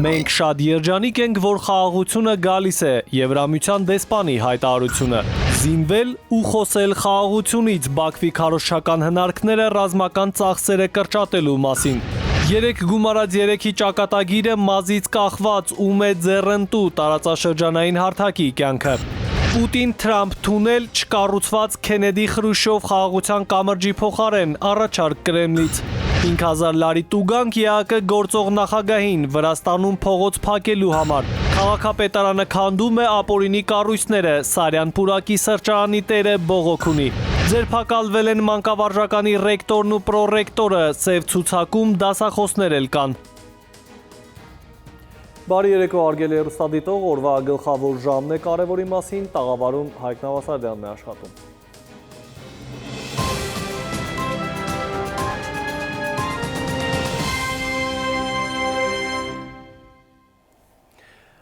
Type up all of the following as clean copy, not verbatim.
Մենք շատ երջանիկ ենք, որ խաղաղությունը գալիս է, Եվրամիության դեսպանի հայտարարությունը։ Զինվել ու խոսել խաղաղությունից Բաքվի քարոզչական հնարքները ռազմական ծախսերը կրճատելու մասին։ 3 գումարած 3-ի ճակատագիրը մազից կախված ում է ձեռնտու տարածաշրջանային հարթակի կյանքը։ Պուտին-Թրամփ թունել չկառուցված Քենեդի-Խրուշչով խաղաղության կամրջի փոխարեն առաջարկ Կրեմլից։ 5000 լարի տուգանք ԵԱԿ գործող նախագահին Վրաստանում փողոց փակելու համար։ Քաղաքապետարանը քանդում է ապօրինի կառույցները, Սարյան պուրակի սրճարանի տերը բողոք ունի։ Ձերբակալվել են մանկավարժականի ռեկտորն ու պրոռեկտորը, սև ցուցակում դասախոսներ էլ կան։ Բարի երեկո հարգելի հեռուստադիտող, օրվա գլխավոր ժամն է կարևորի մասին, տաղավարում Հայկ Նավասարդյանն է աշխատում։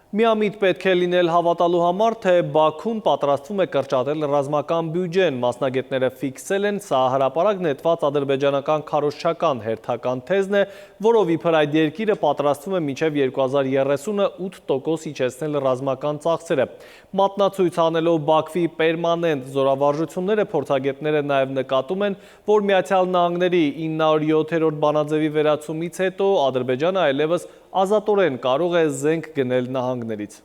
Միամիտ պետք է լինել հավատալու համար, թե Բաքուն պատրաստվում է կրճատել ռազմական բյուջեն, մասնագետները ֆիքսել են, սա հրապարակ նետված ադրբեջանական քարոզչական հերթական թեզն է, որով իբր այդ երկիրը պատրաստվում է մինչև 2030-ը 8% իջեցնել ռազմական ծախսերը։ Մատնացույց անելով Բաքվի պերմանենտ զորավարժությունները, փորձագետները նաև նկատում են, որ Միացյալ Նահանգների 907-րդ բանաձևի վերացումից հետո Ադրբեջանը այլևս ազատորեն կարող է զենք գնել նահանգներից։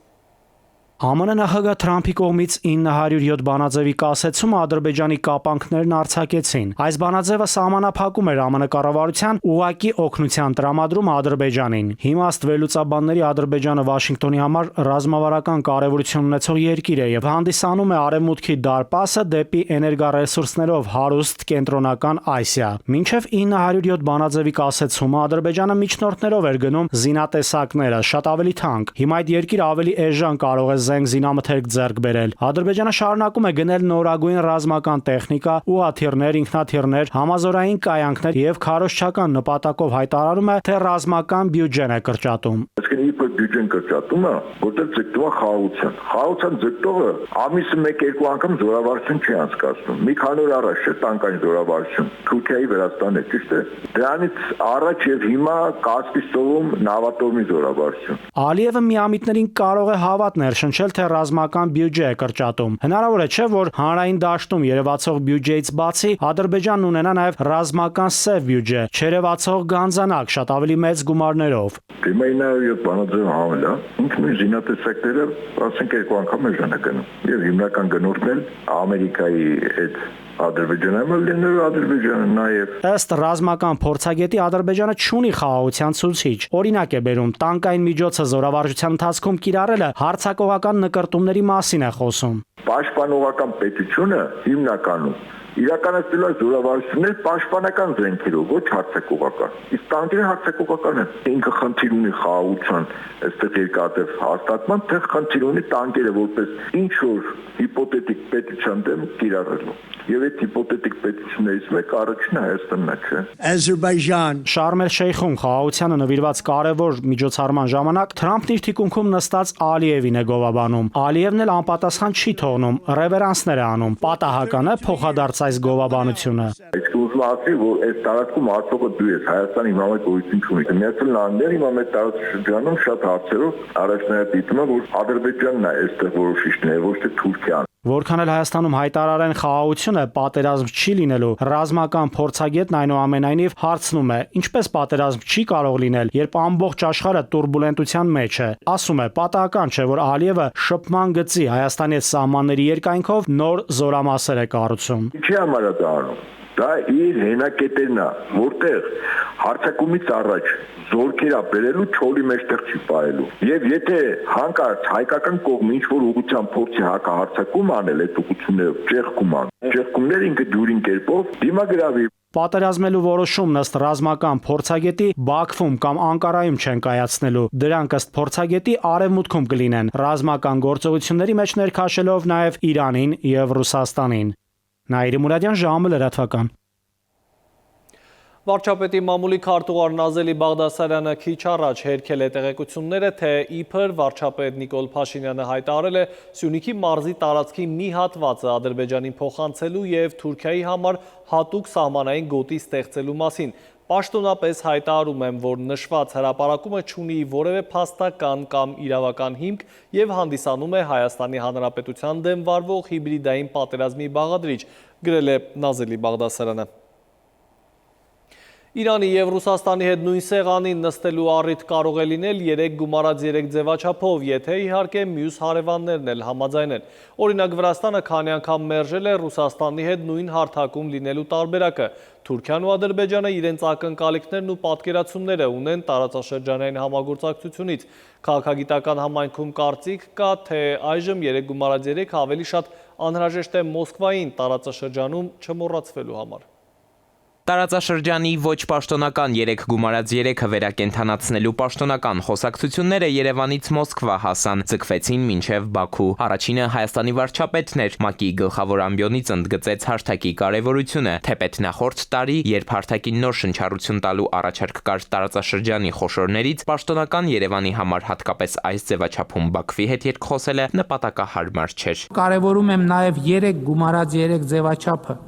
ԱՄՆ նախագահ Թրամփի կողմից 907 բանաձևի կասեցումը Ադրբեջանի կապանքներն արձակեցին։ Այս բանաձևը սահմանափակում էր ԱՄՆ կառավարության ուղղակի օգնության տրամադրումը Ադրբեջանին։ Հիմաստ վերլուծաբանների Ադրբեջանը Վաշինգտոնի համար ռազմավարական կարևորություն ունեցող երկիր է եւ հանդիսանում է Արևմուտքի դարպասը դեպի էներգառեսուրսներով հարուստ կենտրոնական Ասիա։ Մինչև 907 բանաձևի կասեցումը Ադրբեջանը միջնորդներով էր գնում զինատեսակները, շատ ավելի թանկ։ Հիմա այդ երկիրը ավելի էժան կարող է զենք զինամթերք ձեռք բերել։ Ադրբեջանը շարունակում է գնել նորագույն ռազմական տեխնիկա, ուղաթիռներ, ինքնաթիռներ, համազորային կայանքներ եւ քարոզչական նպատակով հայտարարում է, թե ռազմական բյուջեն է կրճատում։ Այսինքն իբր բյուջեն կրճատումը, որտեղ ձգտում է խաղաղության։ Խաղաղության ձգտողը ամիսը 1-2 անգամ զորավարություն չի անցկացնում։ Մի քանի օր առաջ է տանկային զորավարություն Թուրքիայի Վրաստանի, ճիշտ է։ Դրանից առաջ եւ հիմա Կասպից ծովում նավատորմի զորավարություն։ Ալիևը միամիտներին կարող է հավատ ներշնչել, թե ռազմական բյուջե է կրճատում։ Հնարավոր է չէ, որ հանրային դաշտում երևացող բյուջեից բացի Ադրբեջանն ունենա նաև ռազմական սև բյուջե, չերևացող գանձանակ շատ ավելի մեծ գումարներով։ Դիմա 907 բանաձև համել է, ինքնին զինատեսակները ասենք 2 անգամ էժան է գնում։ Եվ հիմնական գնորդն էլ Ամերիկայի հետ Ադրբեջանը լինելու Ադրբեջանը նաև ըստ ռազմական փորձագետի Ադրբեջանը չունի խաղաղության ցուցիչ։ Օրինակ է բերում տանկային միջոցը զորավարժության ընթացքում կիրառելը հարձակողական նկրտումների մասին է խոսում։ Պաշտպանողական պետությունը հիմնականում իրականացնելու է զորավարություններ պաշտպանական զենքերով, ոչ հարձակողական։ Իսկ տանկերը հարձակողական են։ Ինքը խնդիր ունի խաղաղության այստեղ երկատև հաստատման, թե խնդիր ունի տանկերը որպես ինչ որ հիպոթետիկ պետության դեմ կիրառելու։ Եվ այդ հիպոթետիկ պետություններից մեկը առաջինը Հայաստանն է, չէ։ Ադրբեջան Շարմ էլ-Շեյխում խաղաղությանը նվիրված կարևոր միջոցառման ժամանակ Թրամփն իր թիկունքում նստած Ալիևին է գովաբանում։ Ալիևն էլ անպատասխան չի թողնում, ռևերանսներ է անում։ Պատահական է փոխադարձ այս գովաբանությունը։ Իսկ ուզում ասի, որ այս տարածքում հարցողը դու ես, Հայաստանը հիմա մեկ գոյություն չունի։ Միացյալ Նահանգները հիմա մեկ տարածաշրջանում շատ հարցերով առաջնահերթ դիտում է, որ Ադրբեջանն է այստեղ որոշիչն է, ոչ թե Թուրքիան։ Որքան էլ Հայաստանում հայտարարեն խաղաղությունը, պատերազմ չի լինելու, ռազմական փորձագետն այնուամենայնիվ հարցնում է, ինչպես պատերազմ չի կարող լինել, երբ ամբողջ աշխարհը տուրբուլենտության մեջ է։ Ասում է, պատահական չէ, որ Ալիևը շփման գծի Հայաստանի սահմանների երկայնքով նոր զորամասեր է կառուցում։ Ինչի համար է դա անում։ Դա իր հենակետերն է, որտեղ հարձակումից առաջ զորքերա բերելու չոլի մեջտեղ չի պահելու։ Եվ եթե հանկարծ հայկական կողմը ինչ որ ուղղությամբ փորձի հակահարձակում անել այդ ուղղություններով, ճեղքումներ ինքը դյուրին կերպով դիմագրավի։ Պատերազմելու որոշումն ըստ ռազմական փորձագետի Բաքվում կամ Անկարայում չեն կայացնելու։ Դրանք ըստ փորձագետի Արևմուտքում կլինեն, ռազմական գործողությունների մեջ ներքաշելով նաև Իրանին եւ Ռուսաստանին։ Նաիրի Մուրադյան, ժամը լրատվական։ Վարչապետի մամուլի քարտուղար Նազելի Բաղդասարյանը քիչ առաջ հերքել է տեղեկությունները, թե իբր վարչապետ Նիկոլ Փաշինյանը հայտարարել է Սյունիքի մարզի տարածքի մի հատվածը Ադրբեջանին փոխանցելու եւ Թուրքիայի համար հատուկ սահմանային գոտի ստեղծելու մասին։ Պաշտոնապես հայտարարում եմ, որ նշված հրապարակումը չունի որևէ փաստական կամ իրավական հիմք եւ հանդիսանում է Հայաստանի Հանրապետության դեմ վարվող հիբրիդային պատերազմի բաղադրիչ, գրել է Նազելի Բաղդասարյանը։ Իրանի և Ռուսաստանի հետ նույն սեղանին նստելու առիթ կարող է լինել 3 գումարած 3 ձևաչափով, եթե իհարկե մյուս հարևաններն էլ համաձայնեն։ Օրինակ Վրաստանը քանի անգամ մերժել է Ռուսաստանի հետ նույն հարթակում լինելու տարբերակը։ Թուրքիան ու Ադրբեջանը իրենց ակնկալիքներն ու պատկերացումները ունեն տարածաշրջանային համագործակցությունից։ Քաղաքագիտական համայնքում կարծիք կա, թե այժմ 3 գումարած 3 ավելի շատ անհրաժեշտ է Մոսկվային տարածաշրջանում չմոռացվելու համար։ Տարածաշրջանի ոչ պաշտոնական 3 գումարած 3-ը վերակենդանացնելու պաշտոնական խոսակցությունները Երևանից Մոսկվա հասան, ձգվեցին մինչև Բաքու։ Առաջինը Հայաստանի վարչապետն էր, ՄԱԿ-ի գլխավոր ամբիոնից ընդգծեց հարթակի կարևորությունը, թեպետ նախորդ տարի, երբ հարթակին նոր շնչառություն տալու առաջարկ կար տարածաշրջանի խոշորներից, պաշտոնական Երևանի համար հատկապես այս ձևաչափում Բաքվի հետ երկխոսելը նպատակահարմար չէր։ Կարևորում եմ նաև 3 գումարած 3 ձևաչափը,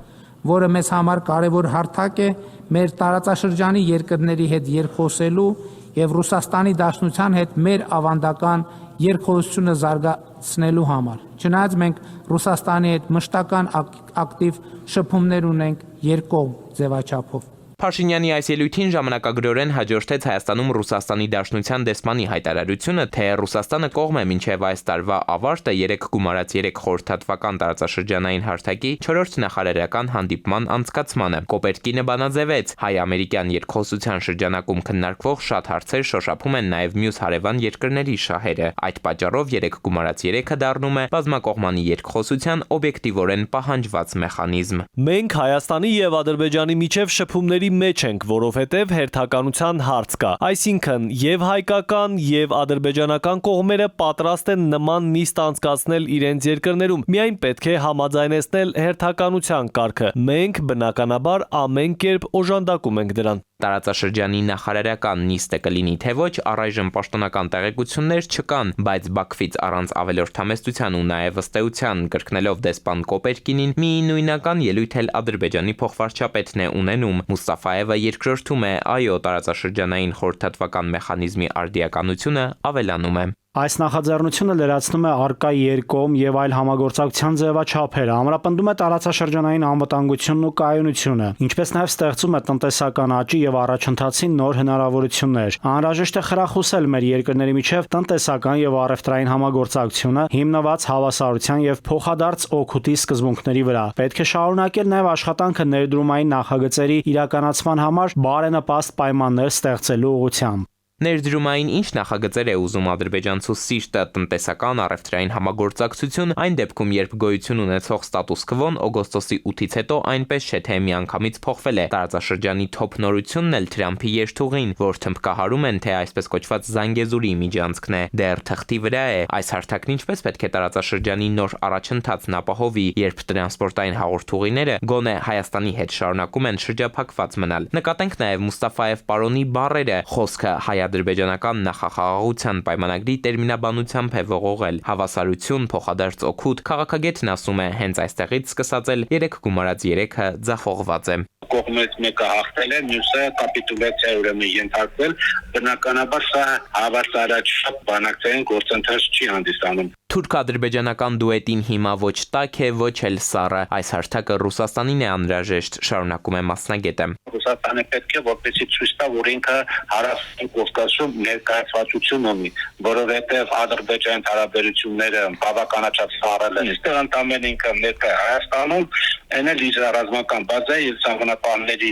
որը մեզ համար կարևոր հարթակ է մեր տարածաշրջանի երկրների հետ երկխոսելու եւ Ռուսաստանի Դաշնության հետ մեր ավանդական երկխոսությունը զարգացնելու համար։ Չնայած մենք Ռուսաստանի հետ մշտական ակտիվ շփումներ ունենք երկկողմ ձևաչափով։ Փաշինյանի այս ելույթին ժամանակագրորեն հաջորդեց Հայաստանում Ռուսաստանի Դաշնության դեսպանի հայտարարությունը, թե Ռուսաստանը կողմ է մինչև այս տարվա ավարտը 3 գումարած 3 խորհրդատվական տարածաշրջանային հարթակի 4-րդ նախարարական հանդիպման անցկացմանը։ Կոպերկինը բանաձևեց, հայ-ամերիկյան երկխոսության շրջանակում քննարկվող շատ հարցեր շոշափում են նաև մյուս հարևան երկրների շահերը։ Այդ պատճառով 3 գումարած 3-ը դառնում է բազմակողմանի երկխոսության օբյեկտիվորեն պահանջված մեխանիզմ։ Մենք Հայաստանի եւ Ադրբեջանի միջև շփումների մեջ ենք, որովհետև հերթականության հարց կա։ Այսինքն եւ հայկական եւ ադրբեջանական կողմերը պատրաստ են նման նիստ անցկացնել իրենց երկրներում։ Միայն պետք է համաձայնեցնել հերթականության կարգը։ Մենք բնականաբար ամեն կերպ օժանդակում ենք դրան։ Տարածաշրջանի նախարարական նիստը կլինի թե ոչ, առայժմ պաշտոնական տեղեկություններ չկան, բայց Բաքվից առանց ավելորդ համեստության ու նաև ըստեյության կրկնելով դեսպան Կոպերկինին, մի նույնական ելույթ էլ Ադրբեջանի փոխվարչապետն է ունենում։ Մուստաֆայևը երկրորդում է, այո, տարածաշրջանային խորհրդատվական մեխանիզմի արդիականությունը ավելանում է։ Այս նախաձեռնությունը լրացնում է առկա երկկողմ եւ այլ համագործակցության ձևաչափերը, ամրապնդում է տարածաշրջանային անվտանգությունն ու կայունությունը, ինչպես նաեւ ստեղծում է տնտեսական աճի եւ առաջընթացին նոր հնարավորություններ։ Անհրաժեշտ է խրախուսել մեր երկրների միջև տնտեսական եւ առևտրային համագործակցությունը, հիմնված հավասարության եւ փոխադարձ օգուտի սկզբունքների վրա։ Պետք է շարունակել նաեւ աշխատանքը ներդրումային նախագծերի իրականացման համար բարենպաստ պայմաններ ստեղծելու ուղղությամբ։ Ներդրումային ինչ նախագծեր է ուզում ադրբեջանցու սիրտը, տնտեսական առևտրային համագործակցություն, այն դեպքում, երբ գոյություն ունեցող ստատուս քվոն օգոստոսի 8-ից հետո այնպես չէ, թե միանգամից փոխվել է։ Տարածաշրջանի թոփ նորությունն էլ Թրամփի երթուղին, որ թմբկահարում են, թե այսպես կոչված Զանգեզուրի միջանցքն է, դեռ թղթի վրա է։ Այս հարթակն ինչպես պետք է տարածաշրջանի նոր առաջընթացն ապահովի, երբ տրանսպորտային հաղորդուղիները գոնե Հայաստանի հետ շարունակում են շրջափակված մնալ։ Նկատենք նաև Մուստաֆայև պարոնի բառերը, խոսքը հայ-ադրբեջանական նախախաղաղության պայմանագրի տերմինաբանությամբ է ողողել։ Հավասարություն, փոխադարձ օգուտ, քաղաքագետն ասում է, հենց այստեղից սկսած էլ 3 գումարած 3-ը ձախողված է։ Կողմից մեկը հաղթել է, մյուսը կապիտուլյացիա ուրեմն ենթարկվել, բնականաբար սա հավասարաչափ բանակցային գործընթաց չի հանդիսանում։ Թուրք-ադրբեջանական դուետին հիմա ոչ տաք է, ոչ էլ սառը։ Այս հարթակը Ռուսաստանին է անհրաժեշտ, շարունակում է մասնագետը։ Ռուսաստանը պետք է որպեսզի ցույց տա, որ ինքը հարավային Կովկասում ներկայացվածություն ունի, որովհետև Ադրբեջանի հարաբերությունները բավականաչափ սառել են։ Այստեղ ընդամենը ինքը ներկայ Հայաստանում այն էլ իր ռազմական բազա եւ սահմանապահների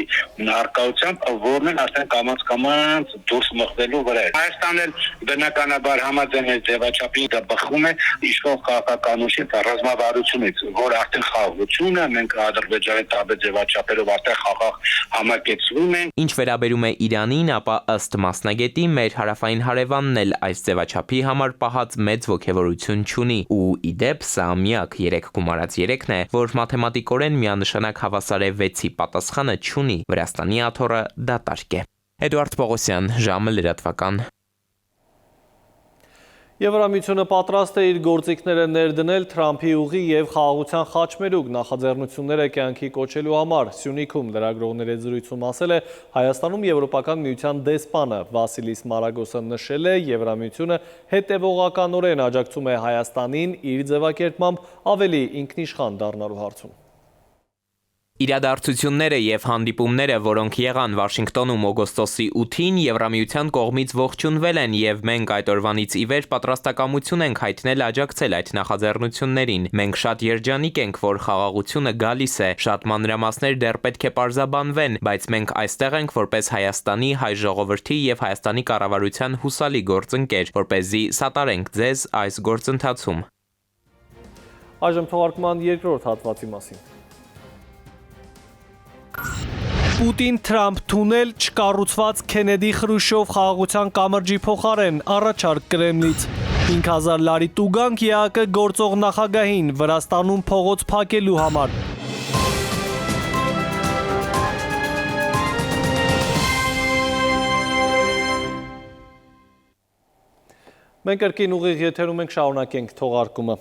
արկայությամբ, որն են արդեն կամաց դուրս մղվելու վրա է։ Հայաստանն էլ բնականաբար համաձայն է ձևաչափի դա բխում է իշխող քաղաքականություն ռազմավարությունից, որ արդեն խաղաղությունը մենք Ադրբեջանի տաբե ձևաչափերով արդեն խաղաղ համակեցվում ենք։ Ինչ վերաբերում է Իրանին, ապա ըստ մասնագետի մեր հարավային հարևանն էլ այս ձևաչափի համար պահած մեծ ոգևորություն չունի ու իդեպ սա միակ 3 գումարած 3-ն է, որ մաթեմատիկորեն միանշանակ հավասար է 6-ի պատասխանը չունի։ Վրաստանի աթոռը դատարկ է։ Էդուարդ Պողոսյան, ժամը լրատվական։ Եվրամիությունը պատրաստ է իր գործիքները ներդնել Թրամփի ուղի և խաղաղության խաչմերուկ նախաձեռնությունները կյանքի կոչելու համար։ Սյունիքում լրագրողների հետ զրույցում ասել է Հայաստանում Եվրոպական միության դեսպանը Վասիլիս Մարագոսը նշել է Եվրամիությունը հետևողականորեն աջակցում է Հայաստանին իր ձևակերպմամբ ավելի ինքնիշխան դառնալու հարցում։ Իրադարձությունները և հանդիպումները, որոնք եղան Վաշինգտոնում օգոստոսի 8-ին, Եվրամիության կողմից ողջունվել են և մենք այդ օրվանից ի վեր պատրաստակամություն ենք հայտնել աջակցել այդ նախաձեռնություններին։ Մենք շատ երջանիկ ենք, որ խաղաղությունը գալիս է, շատ մանրամասներ դեռ պետք է պարզաբանվեն, բայց մենք այստեղ ենք որպես Հայաստանի, հայ ժողովրդի և Հայաստանի կառավարության հուսալի գործընկեր, որպեսզի սատարենք ձեզ այս գործընթացում։ Այժմ թողարկման երկրորդ հատվածի մասին։ Պուտին-Թրամփ թունել չկառուցված Քենեդի-Խրուշչով խաղաղության կամրջի փոխարեն առաջարկ Կրեմլից։ 5000 լարի տուգանք ԵԱՀԿ գործող նախագահին Վրաստանում փողոց փակելու համար։ Մենք կրկին ուղիղ եթերում ենք, շարունակենք թողարկումը։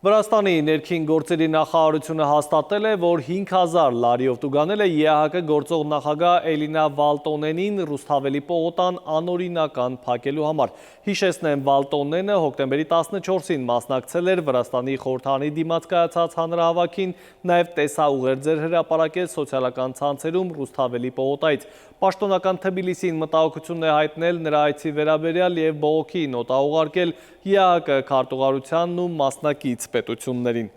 Վրաստանի ներքին գործերի նախարարությունը հաստատել է, որ 5000 լարիով տուգանել է ԵԱՀԿ գործող նախագահ Էլինա Վալտոնենին Ռուսթավելի պողոտան անօրինական փակելու համար։ Հիշեցնեմ, Վալտոնենը հոկտեմբերի 14-ին մասնակցել էր Վրաստանի խորհրդարանի դիմաց կայացած հանրահավաքին, նաև տեսաուղերձեր հրապարակել սոցիալական ցանցերում Ռուսթավելի պողոտայից։ Պաշտոնական Թբիլիսին մտահոգություն է հայտնել նրա այցի վերաբերյալ և բողոքի նոտա ուղարկել ԵԱՀԿ քարտուղարությանն ու մասնակից պետություններին։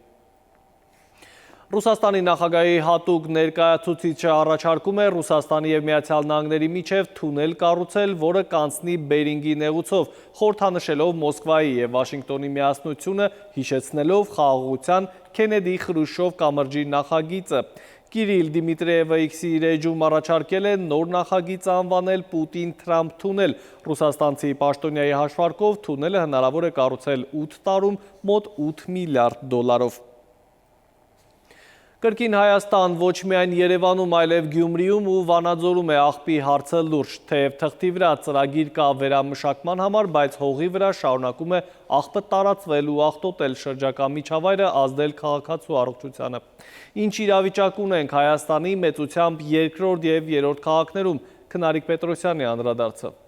Ռուսաստանի նախագահի հատուկ ներկայացուցիչը առաջարկում է Ռուսաստանի և Միացյալ Նահանգների միջև թունել կառուցել, որը կանցնի Բերինգի նեղուցով, խորհրդանշելով Մոսկվայի և Վաշինգտոնի միասնությունը, հիշեցնելով խաղաղության Քենեդի-Խրուշչով կամրջի նախագիծը։ Կիրիլ Դիմիտրիևը X-ի իր էջում առաջարկել է նոր նախագիծ անվանել Պուտին-Թրամփ թունել։ Ռուսաստանցի պաշտոնյայի հաշվարկով թունելը հնարավոր է կառուցել 8 տարում մոտ 8 միլիարդ դոլարով։ Կրկին Հայաստան, ոչ միայն Երևանում, այլև Գյումրիում ու Վանաձորում է աղբի հարցը լուրջ, թեև թղթի վրա ծրագիր կա վերամշակման համար, բայց հողի վրա շարունակում է աղբը տարածվել ու աղտոտել շրջակա միջավայրը, ազդել քաղաքացու առողջությանը։ Ինչ իրավիճակ ունենք Հայաստանի մեծությամբ երկրորդ և երրորդ քաղաքներում, Քնարիկ Պետրոսյանի անդրադարձը։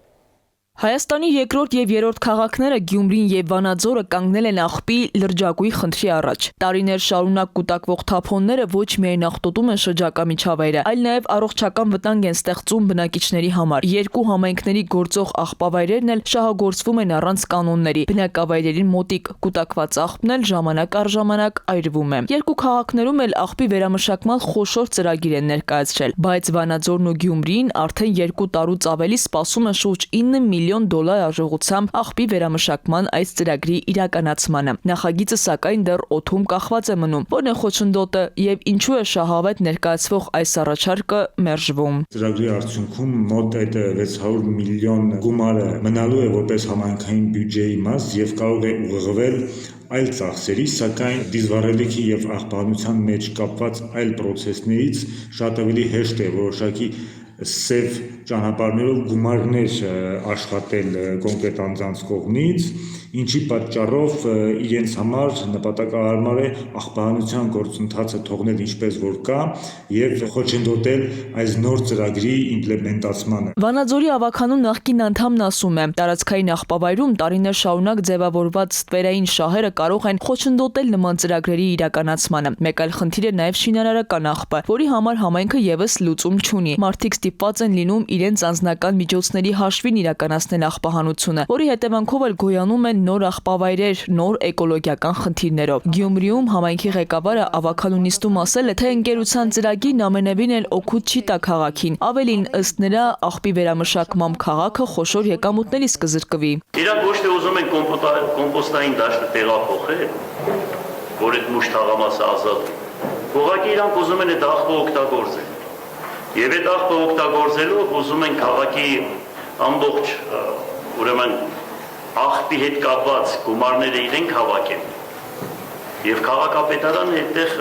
Հայաստանի երկրորդ և երրորդ քաղաքները Գյումրին և Վանաձորը կանգնել են աղբի լրջագույն խնդրի առաջ։ Տարիներ շարունակ կուտակվող թափոնները ոչ միայն աղտոտում են շրջակա միջավայրը, այլ նաև առողջական վտանգ են ստեղծում բնակիչների համար։ Երկու համայնքների գործող աղբավայրերն էլ շահագործվում են առանց կանոնների։ Բնակավայրերին մոտիկ կուտակված աղբն էլ ժամանակ առ ժամանակ այրվում է։ Երկու քաղաքներում էլ աղբի վերամշակման խոշոր ծրագիր են ներկայացրել, բայց Վանաձորն ու Գյումրին արդեն 2 տարուց ավելի սպասում են շուրջ 9 միլիոն դոլար արժողությամբ աղբի վերամշակման այս ծրագրի իրականացմանը։ Նախագիծը սակայն դեռ օդում կախված է մնում, որն է խոչընդոտը եւ ինչու է շահավետ ներկայացվող այս առաջարկը մերժվում։ Ծրագրի արդյունքում մոտ այդ 600 միլիոն գումարը մնալու է որպես համայնքային բյուջեի մաս եւ կարող է ուղղվել այլ ծախսերի, սակայն դիզվառելիքի եւ աղբանության մեջ կապված այլ պրոցեսներից շատ ավելի հեշտ է որոշակի սև ճանապարհներով գումարներ աշխատել կոնկրետ անձանց կողմից, ինչի պատճառով իրենց համար նպատակահարմար է աղբահանության գործընթացը թողնել ինչպես որ կա եւ խոչընդոտել այս նոր ծրագրի իմպլեմենտացմանը։ Վանաձորի ավականու նախկին անդամն ասում է, տարածքային աղբավայրում տարիներ շարունակ ձևավորված ստվերային շահերը կարող են խոչընդոտել նման ծրագրերի իրականացմանը։ Մեկ այլ խնդիր է նաև շինարարական աղբը, որի համար համայնքը եւս լուծում չունի։ Մարդիկ ստիպված են լինում իրենց անձնական միջոցների հաշվին իրականացնել աղբահանությունը, որի հետևանքով էլ գոյանում են նոր աղբավայրեր, նոր էկոլոգիական խնդիրներով։ Գյումրիում համայնքի ղեկավարը ավականու նիստում ասել է, թե ընկերության ծրագիրն ամենևին էլ օգուտ չի տա քաղաքին։ Ավելին, ըստ նրա, աղբի վերամշակմամբ քաղաքը խոշոր եկամուտներից կզրկվի։ Իրանք ոչ թե ուզում են կոմպոստային դաշտը տեղափոխել, որ այդ մուշ թաղամասը ազատվի։ Ուղղակի իրանք ուզում են այդ աղբը օգտագործել։ Եվ այդ աղբը օգտագործելով ուզում են քաղաքի ամբողջ ուրեմն աղբի հետ կապված գումարները իրենք հավաքեն Եվ քաղաքապետարանը այդտեղ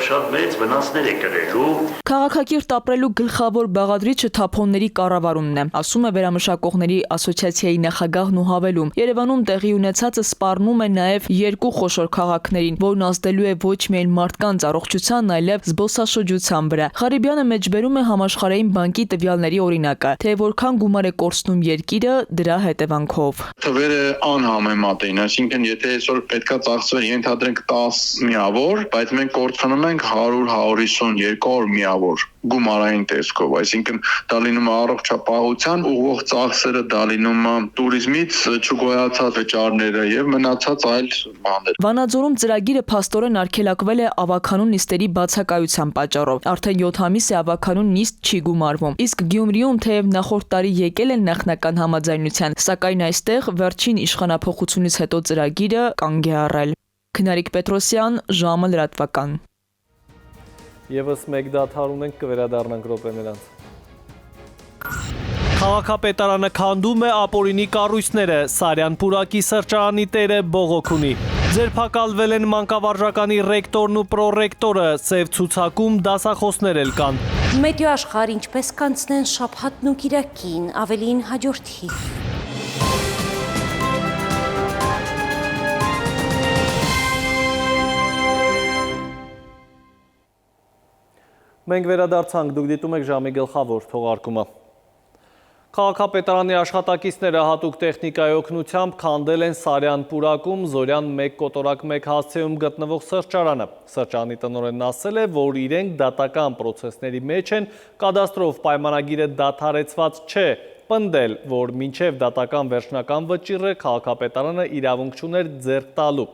շատ մեծ վնասներ է կրելու։ Քաղաքակիրթ ապրելու գլխավոր բաղադրիչը թափոնների կառավարումն է, ասում է Վերամշակողների ասոցիացիայի նախագահն ու հավելում։ Երևանում տեղի ունեցածը սպառնում է նաև երկու խոշոր քաղաքներին, որն ազդելու է ոչ միայն մարդկանց առողջության, այլև զբոսաշրջության վրա։ Ղարիբյանը մեջբերում է Համաշխարհային բանկի տվյալների օրինակը, թե որքան գումար է կորցնում երկիրը դրա հետևանքով։ Թվերը անհամեմատ են, այսինքն եթե այսօր պետքա ծախսվեր ենթադրենք 10 միավոր, բայց մենք կորցնում ենք 100-150 200 միավոր գումարային տեսքով, այսինքն դա լինում է առողջապահության ուղղող ծախսերը, դա լինում է туриզմից չգոյացած վճարները եւ մնացած այլ բաներ։ Վանաձորում ծրագիրը փաստորեն արգելակվել է ավականուն նիստերի բացակայության պատճառով։ Արդեն 7 ամիս է ավականուն նիստ չի գումարվում։ Իսկ Գյումրիում թեև նախորդ տարի եկել են նախնական համաձայնության, սակայն այստեղ վերջին իշխանափոխությունից հետո ծրագիրը կանգ է առել։ Քնարիկ Պետրոսյան, ժամը լրատվական։ Եվս մեկ դադար ունենք, կվերադառնանք րոպեներանց։ Քաղաքապետարանը քանդում է ապօրինի կառույցները, Սարյան Պուրակի սրճարանի տերը բողոք ունի։ Ձերբակալվել են մանկավարժականի ռեկտորն ու պրոռեկտորը, սև ցուցակում դասախոսներ էլ կան։ Մեդիա աշխարհ ինչպես կանցնեն շաբաթն ու կիրակին, ավելին հաջորդի։ Մենք վերադարձանք, դուք դիտում եք ժամի գլխավոր թողարկումը։ Քաղաքապետարանի աշխատակիցները հատուկ տեխնիկայի օգնությամբ քանդել են Սարյան Պուրակում Զորյան 1 կոտորակ 1 հասցեում գտնվող սրճարանը։ Սրճարանի տնօրենն ասել է, որ իրենք դատական պրոցեսների մեջ են, կադաստրով պայմանագիրը դադարեցված չէ, պնդել, որ մինչև դատական վերջնական վճիռը քաղաքապետարանը իրավունք չուներ ձեռք տալու։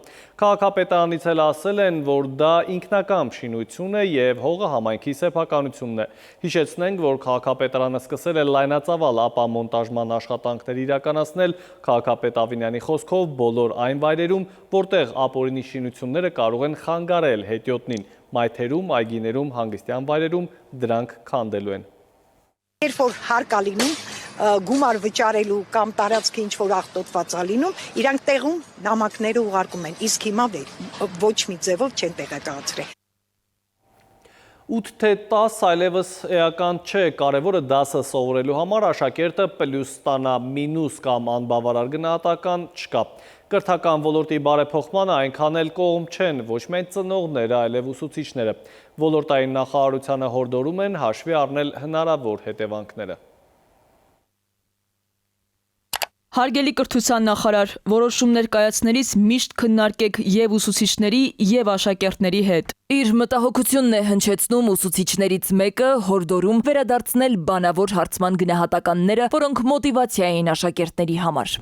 Քաղաքապետարանից էլ ասել են, որ դա ինքնակամ շինություն է և հողը համայնքի սեփականությունն է։ Հիշեցնենք, որ քաղաքապետարանը սկսել է լայնածավալ ապամոնտաժման աշխատանքներ իրականացնել քաղաքապետ Ավինյանի խոսքով բոլոր այն վայրերում, որտեղ ապօրինի շինությունները կարող են խանգարել հետիոտնին, մայթերում, այգիներում, հանգստյան վայրերում դրանք քանդելու են։ Երբ որ հարկ ա լինում գումար վճարելու կամ տարածքը ինչ որ աղտոտված ա լինում, իրանք տեղում նամակները ուղարկում են, իսկ հիմա ոչ մի ձևով չեն տեղեկացրել։ 8 թե 10 այլևս էական չէ, կարևորը դասը սովորելու համար աշակերտը պլյուս ստանա, մինուս կամ անբավարար գնահատական չկա։ Կրթական ոլորտի բարեփոխմանը այնքան էլ կողմ չեն, ոչ միայն ծնողները, այլև ուսուցիչները։ Ոլորտային նախարարությանը հորդորում են հաշվի առնել հնարավոր հետևանքները։ Հարգելի կրթության նախարար, որոշումներ կայացնելիս միշտ քննարկեք և ուսուցիչների և աշակերտների հետ։ Իր մտահոգությունն է հնչեցնում ուսուցիչներից մեկը, հորդորում վերադարձնել բանավոր հարցման գնահատականները, որոնք մոտիվացիա էին աշակերտների համար։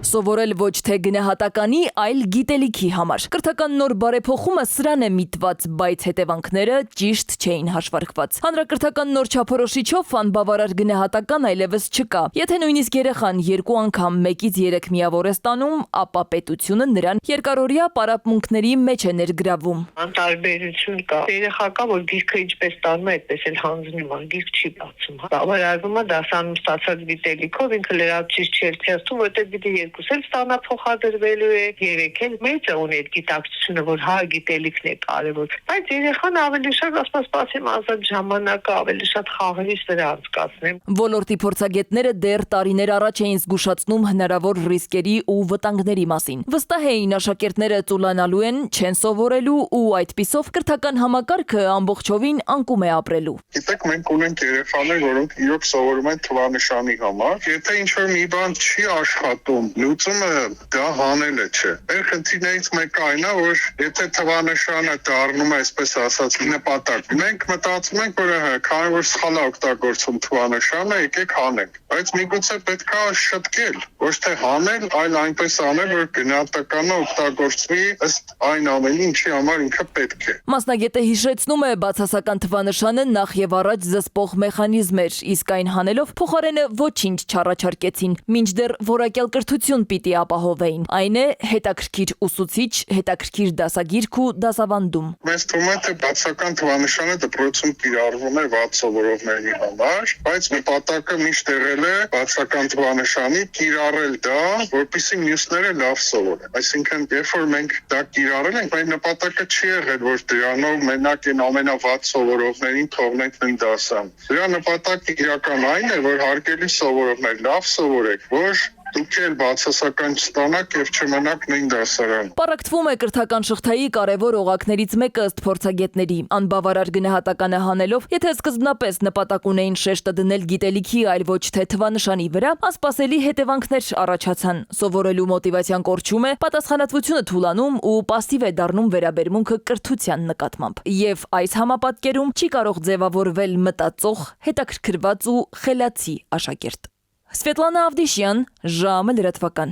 Սովորել ոչ թե գնահատականի, այլ գիտելիքի համար։ Կրթական նոր բարեփոխումը սրան է միտված, բայց հետևանքները ճիշտ չէին հաշվարկված։ Հանրակրթական նոր չափորոշիչով անբավարար գնահատական այլևս չկա։ Եթե նույնիսկ երեխան 2 անգամ 1-ից 3 միավոր է ստանում, ապա պետությունը նրան երկարօրյա պարապմունքների մեջ է ներգրավում։ Անտարբերություն կա։ Երեխա կա, որ գիրքը ինչպես ստանում է, այդպես էլ հանձնում է, գիրք չի բացում։ Բավարարվում է դասանում ստացած գիտելիքով, ինքը լրացուցիչ չի թերթում, որտեղ պիտի երկուսել ստանա փոխադրվելու է, 3 էլ մեծը ունի այդ գիտակցությունը, որ հա գիտելիքն է կարևոր։ Բայց երեխան ավելի շատ ասպասպասեմ ազատ ժամանակը ավելի շատ խաղերից վրա անցկացնեմ։ Ոլորտի փորձագետները դեռ տարիներ առաջ էին զգուշացնում հնարավոր ռիսկերի ու վտանգների մասին։ Վստահ էին աշակերտները ծուլանալու են, չեն սովորելու ու այդպիսով կրթական համակարգը ամբողջովին անկում է ապրելու։ Գիտեք, մենք ունենք երեխաներ, որոնք իրոք սովորում են թվանշանի համար։ Եթե ինչ-որ մի բան չի աշխատում, լուծումը դա հանելը չէ։ Մեր խնդիրներից մեկը այն է, որ եթե թվանշանը դառնում է, այսպես ասած, նպատակ, մենք մտածում ենք, որ քանի որ սխալ է օգտագործում թվանշանը, եկեք հանենք։ Բայց միգուցե պետք է շտկել, ոչ թե հանել, այլ այնպես անել, որ գնահատականը օգտագործվի ըստ այն ամենի, ինչի համար ինքը պետք է։ Մասնագետը հիշեցնում է, բացասական թվանշանը նախ եւ առաջ զսպող մեխանիզմ էր, իսկ այն հանելով փոխարենը ոչինչ չառաջարկեցին, մինչդեռ որակյալ կրթություն հաջողություն պիտի ապահովեին։ Այն է հետաքրքիր ուսուցիչ, հետաքրքիր դասագիրք ու դասավանդում։ Մեզ թվում է, թե բացական թվանշանը դպրոցում կիրառվում է վատ սովորողների համար, բայց նպատակը միշտ եղել է բացական թվանշանի կիրառել դա, որպեսզի մյուսները լավ սովորեն։ Այսինքն, երբ որ մենք դա կիրառել ենք, մեր նպատակը չի եղել, որ դրանով մենակ այն ամենավատ սովորողներին թողնենք նույն դասան։ Դրա նպատակը իրական այն է, որ հարգելի սովորողներ լավ սովորեք, որ դուք էլ բացասական չստանաք եւ չմնաք նույն դասարան։ Պարակտվում է կրթական շղթայի կարևոր օղակներից մեկը ըստ փորձագետների։ Անբավարար գնահատականը հանելով, եթե սկզբնապես նպատակ ունեին շեշտը դնել գիտելիքի, այլ ոչ թե թվանշանի վրա, անսպասելի հետևանքներ առաջացան։ Սովորելու մոտիվացիան կորչում է, պատասխանատվությունը թուլանում ու պասիվ է դառնում վերաբերմունքը կրթության նկատմամբ։ Եվ այս համապատկերում չի կարող ձևավորվել մտածող, հետաքրքրված ու խելացի աշակերտ։ Սվետլանա Ավդիշյան, ժամը լրատվական։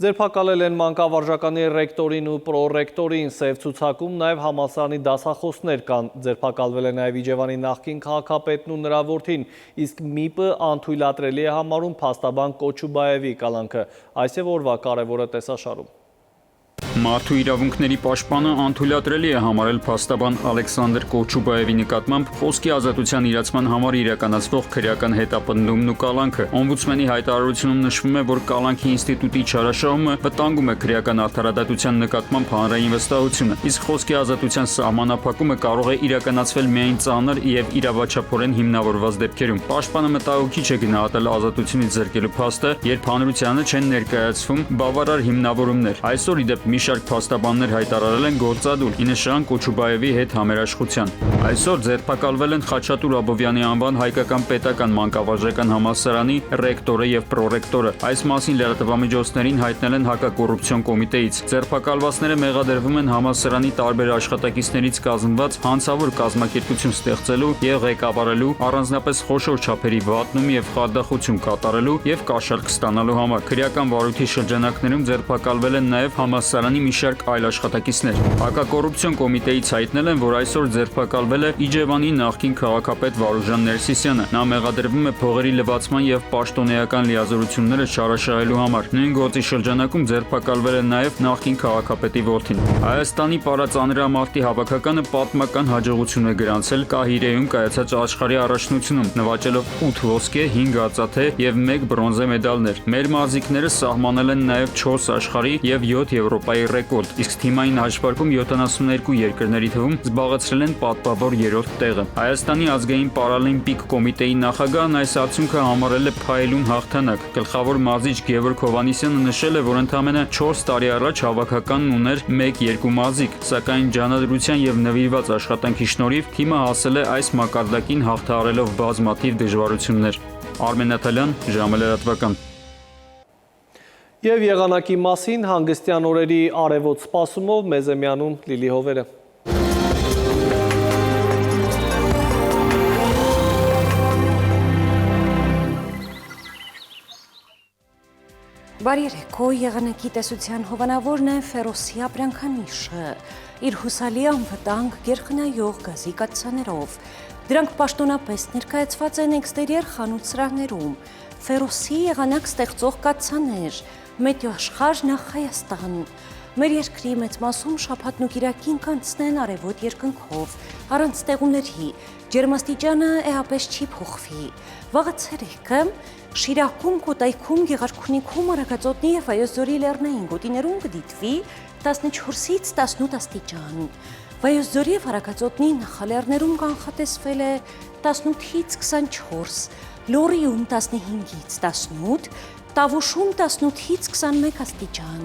Ձերբակալել են մանկավարժականի ռեկտորին ու պրոռեկտորին, սև ցուցակում նաև համալսարանի դասախոսներ կան, ձերբակալվել է նաև Իջևանի նախկին քաղաքապետն ու նրա որդին, իսկ ՄԻՊ-ը անթույլատրելի է համարում փաստաբան Կոչուբաևի կալանքը, այս է օրվա կարևորը տեսաշարում։ Մարդու իրավունքների պաշտպանը անթույլատրելի է համարել փաստաբան Ալեքսանդր Կոչուբաևի նկատմամբ խոսքի ազատության իրացման համար իրականացվող քրեական հետապնդումն ու կալանքը։ Օմբուդսմենի հայտարարությունում նշվում է, որ կալանքի ինստիտուտի չարաշահումը վտանգում է քրեական արդարադատության նկատմամբ հանրային վստահությունը, իսկ խոսքի ազատության սահմանափակումը կարող է իրականացվել միայն ծանր եւ իրավաչափորեն հիմնավորված դեպքերում։ Պաշտպանը մտահոգիչ է գնահատել ազատությունից զրկելու փաստը, երբ հանրությանը չեն ներկայացվում բավարար հիմնավորումներ։ Այսօր իդեպ մի շարք փաստաբաններ հայտարարել են գործադուլ 9 շան Կոչուբաևի հետ համերաշխության։ Այսօր ձերբակալվել են Խաչատուր Աբովյանի անվան հայկական պետական մանկավարժական համալսարանի ռեկտորը եւ պրոռեկտորը։ Այս մասին լրատվամիջոցներին հայտնել են հակակոռուպցիոն կոմիտեից։ Ձերբակալվածները մեղադրվում են համալսարանի տարբեր աշխատակիցներից կազմված հանցավոր կազմակերպություն ստեղծելու եւ ղեկավարելու, առանձնապես խոշոր չափերի վատնում եւ խարդախություն կատարելու եւ կաշառք ստանալու համար։ Քրեական վարույթի շրջանակներում ձերբակալվել են նաեւ համալսարանի մի շարք այլ աշխատակիցներ։ Հակակոռուպցիոն կոմիտեից հայտնել են, որ այսօր ձերբակալվել է Իջևանի նախկին քաղաքապետ Վարուժան Ներսիսյանը։ Նա մեղադրվում է փողերի լվացման եւ պաշտոնեական լիազորությունները չարաշահելու համար։ Նույն գործի շրջանակում ձերբակալվել է նաեւ նախկին քաղաքապետի որդին։ Հայաստանի պարածանրամարտի հավաքականը պատմական հաջողություն է գրանցել Կահիրեում կայացած աշխարհի առաջնությունում, նվաճելով 8 ոսկե, 5 արծաթե եւ 1 բրոնզե մեդալներ։ Մեր մարզիկները սահմանել են նաեւ 4 աշխարհի եւ 7 Եվրոպայի ռեկորդ, իսկ թիմային հաշվարկում 72 երկրների թվում զբաղեցրել են պատվավոր 3-րդ տեղը։ Հայաստանի ազգային պարալիմպիկ կոմիտեի նախագահն այս արդյունքը համարել է փայլուն հաղթանակ։ Գլխավոր մարզիչ Գևորգ Հովհաննիսյանը նշել է, որ ընդամենը 4 տարի առաջ հավաքականն ուներ 1-2 մարզիկ, սակայն ջանադրության եւ նվիրված աշխատանքի շնորհիվ թիմը հասել է այս մակարդակին հաղթահարելով բազմաթիվ դժվարություններ։ Արմեն Նաթալյան, ժամը լրատվական։ Եվ եղանակի մասին հանգստյան օրերի արևոտ սպասումով մեզ է միանում Լիլի Հովերը։ Բարի երեկո, եղանակի տեսության հովանավորն է Ֆերոսի ապրանքանիշը, իր հուսալի անվտանգ գերխնայող գազի կաթսաներով։ Դրանք պաշտոնապես ներկայացված են էքստերիեր խանութ սրահներում, Ֆերոսի եղանակ ստեղծող կաթսաներ, Մետեոաշխարհ նախ Հայաստան։ Մեր երկրի մեծ մասում շաբաթն ու կիրակին կանցնեն արևոտ երկնքով, առանց ստեղումների, ջերմաստիճանը էապես չի փոխվի։ Վաղը ցերեկը Շիրակում, Կոտայքում, Գեղարքունիքում, Արագածոտնի եւ Վայոց ձորի լեռնային գոտիներում կդիտվի 14-ից 18 աստիճան։ Վայոց ձորի եւ Արագածոտնի նախալեռներում կանխատեսվել է 18-ից 24, Լոռիում 15-ից 18, Տավուշում 18-ից 21 աստիճան,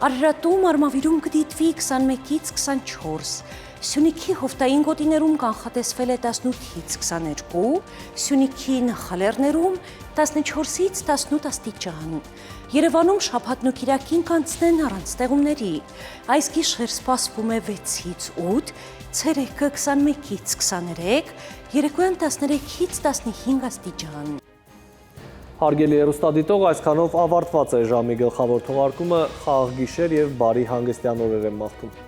Արարատում, Արմավիրում կդիտվի 21-ից 24, Սյունիքի հովտային գոտիներում կանխատեսվել է 18-ից 22, Սյունիքի նախալեռներում 14-ից 18 աստիճան։ Երևանում շաբաթն ու կիրակին կանցնեն առանց ստեղումների։ Այս գիշեր սպասվում է 6-ից 8, ցերեկը 21-ից 23, երեկոյան 13-ից 15 աստիճան։ Հարգելի հեռուստադիտող, այսքանով ավարտված է ժամի գլխավոր թողարկումը, խաղաղ գիշեր եւ բարի հանգստյան օրեր եմ մաղթում։